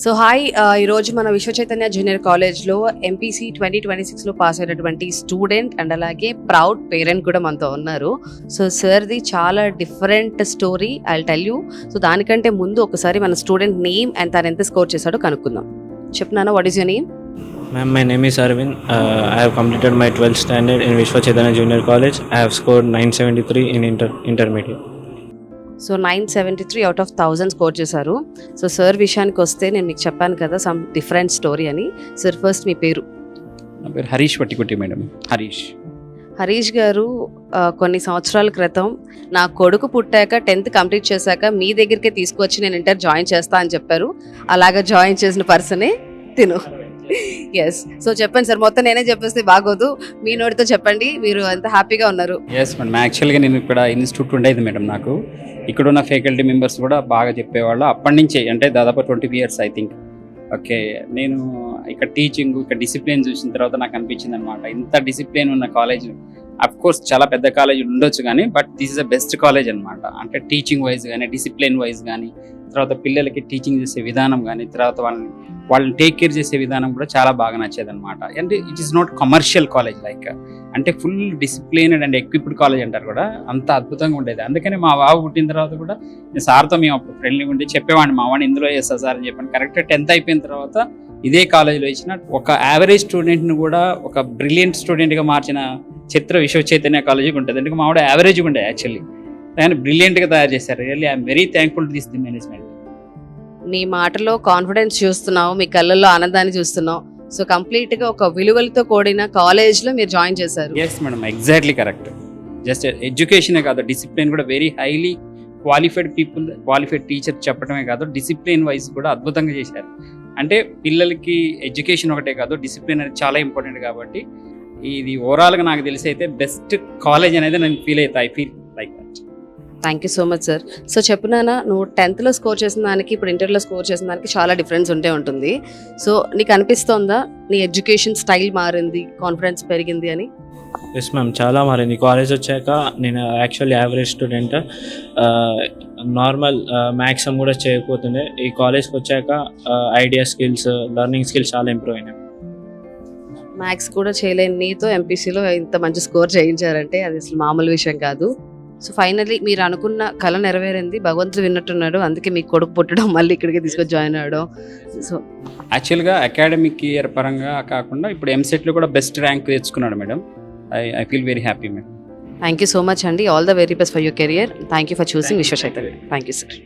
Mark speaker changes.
Speaker 1: So hi ఈరోజు మన విశ్వ చైతన్య జూనియర్ కాలేజ్లో ఎంపీసీ 2026లో పాస్ అయినటువంటి స్టూడెంట్ అండ్ అలాగే ప్రౌడ్ పేరెంట్ కూడా మనతో ఉన్నారు. సో సార్ది చాలా different story, I will tell you. So దానికంటే ముందు ఒకసారి మన స్టూడెంట్ నేమ్ అండ్ తను ఎంత స్కోర్ చేశాడో కనుక్కుందాం. చెప్తున్నాను, what is your name?
Speaker 2: Ma'am, my name is Arvind. I have completed my 12th standard in Vishwa Chaitanya Junior College. I have scored 973 in intermediate.
Speaker 1: So 973 out of 1000 score చేశారు. So sir విషయానికి వస్తే నేను మీకు చెప్పాను కదా some different story అని. Sir first మీ పేరు?
Speaker 3: నా పేరు హరీష్ పట్టికుట్టి మేడం.
Speaker 1: హరీష్ గారు కొన్ని సంవత్సరాల క్రితం నా కొడుకు పుట్టాక 10th కంప్లీట్ చేశాక మీ దగ్గరికే తీసుకొచ్చి నేను ఇంటర్ జాయిన్ చేస్తా అని చెప్పారు. అలాగా జాయిన్ చేసిన పర్సనే తిను. ఎస్. సో చెప్పండి సార్, మొత్తం నేనే చెప్పేస్తే బాగోదు, మీ నోటితో చెప్పండి, మీరు ఎంత హ్యాపీగా ఉన్నారు.
Speaker 3: ఎస్ మేడం, యాక్చువల్గా నేను ఇక్కడ ఇన్స్టిట్యూట్ ఉండేది మేడం. నాకు ఇక్కడ ఉన్న ఫ్యాకల్టీ మెంబర్స్ కూడా బాగా చెప్పేవాళ్ళు అప్పటి నుంచే, అంటే దాదాపు 20 years ఐ థింక్. ఓకే, నేను ఇక్కడ టీచింగ్, ఇక్కడ డిసిప్లిన్ చూసిన తర్వాత నాకు అనిపించింది అనమాట, ఇంత డిసిప్లిన్ ఉన్న కాలేజ్, అఫ్ కోర్స్ చాలా పెద్ద కాలేజ్ ఉండొచ్చు కానీ but this is the best college అనమాట. అంటే టీచింగ్ వైజ్ కానీ, డిసిప్లిన్ వైజ్ కానీ, తర్వాత పిల్లలకి టీచింగ్ చేసే విధానం కానీ, తర్వాత వాళ్ళని టేక్ కేర్ చేసే విధానం కూడా చాలా బాగా నచ్చేది అనమాట. అంటే it is not commercial college like, అంటే full disciplined and equipped college అంటారు కూడా, అంత అద్భుతంగా ఉండేది. అందుకని మా బాబు పుట్టిన తర్వాత కూడా నేను సార్తో మేము అప్పుడు ఫ్రెండ్లీగా ఉండి చెప్పేవాడిని, మా వాడిని ఇందులో చేస్తా సార్ అని చెప్పాను. కరెక్ట్గా 10th అయిపోయిన తర్వాత ఇదే కాలేజీలో ఇచ్చిన ఒక యావరేజ్ స్టూడెంట్ని కూడా ఒక బ్రిలియంట్ స్టూడెంట్గా మార్చిన చిత్ర విశ్వ చైతన్య కాలేజీకి ఉంటుంది. ఎందుకంటే మా వాడు యావరేజ్గా ఉండే యాక్చువల్లీ, దాన్ని బ్రిలియంట్గా తయారు చేశారు. Really I'm very thankful to this the management.
Speaker 1: మీ మాటలో కాన్ఫిడెన్స్ చూస్తున్నావు, మీ కళ్ళల్లో ఆనందాన్ని చూస్తున్నావు. సో కంప్లీట్గా ఒక విలువలతో కూడిన కాలేజ్లో మీరు జాయిన్ చేశారు.
Speaker 3: Yes madam, exactly correct. Just ఎడ్యుకేషనే కాదు, డిసిప్లిన్ కూడా very highly qualified people, qualified teacher చెప్పడమే కాదు, డిసిప్లిన్ వైజ్ కూడా అద్భుతంగా చేశారు. అంటే పిల్లలకి ఎడ్యుకేషన్ ఒకటే కాదు, డిసిప్లిన్ అనేది చాలా ఇంపార్టెంట్. కాబట్టి ఇది ఓవరాల్గా నాకు తెలిసి అయితే బెస్ట్ కాలేజ్ అనేది నేను ఫీల్ అవుతా, I feel like that.
Speaker 1: Thank you so much sir. So చెప్పునానా, నువ్వు 10thలో స్కోర్ చేసిన దానికి ఇప్పుడు ఇంటర్లో స్కోర్ చేసిన దానికి చాలా డిఫరెన్స్ ఉంటుంది. సో నీకు అనిపిస్తోందా నీ ఎడ్యుకేషన్ స్టైల్ మారింది, కాన్ఫిడెన్స్ పెరిగింది అని?
Speaker 2: ఎస్ మ్యామ్, చాలా మారింది. కాలేజ్ వచ్చాక నేను actually average student, normal maximum కూడా చేయకపోతుండే. ఈ కాలేజ్కి వచ్చాక ఐడియా స్కిల్స్, లెర్నింగ్ స్కిల్స్ చాలా ఇంప్రూవ్ అయినాయి.
Speaker 1: మ్యాథ్స్ కూడా చేయలేని నీతో ఎంపీసీలో ఇంత మంచి స్కోర్ చేయించారంటే అది అసలు మామూలు విషయం కాదు. సో ఫైనల్లీ మీరు అనుకున్న కళ నెరవేరింది, భగవంతుడు విన్నట్టున్నాడు, అందుకే మీకు కొడుకు పుట్టడం, మళ్ళీ ఇక్కడికి తీసుకొని జాయిన్ అవ్వడం. సో
Speaker 3: యాక్చువల్గా అకాడమిక్ ఇయర్ పరంగా కాకుండా ఇప్పుడు ఎంసెట్లో కూడా బెస్ట్ ర్యాంక్ తెచ్చుకున్నాడు మేడం. I feel very happy madam.
Speaker 1: Thank you so much అండి. All the very best for your career. Thank you for choosing Vishwa Chaitanya. Thank you sir.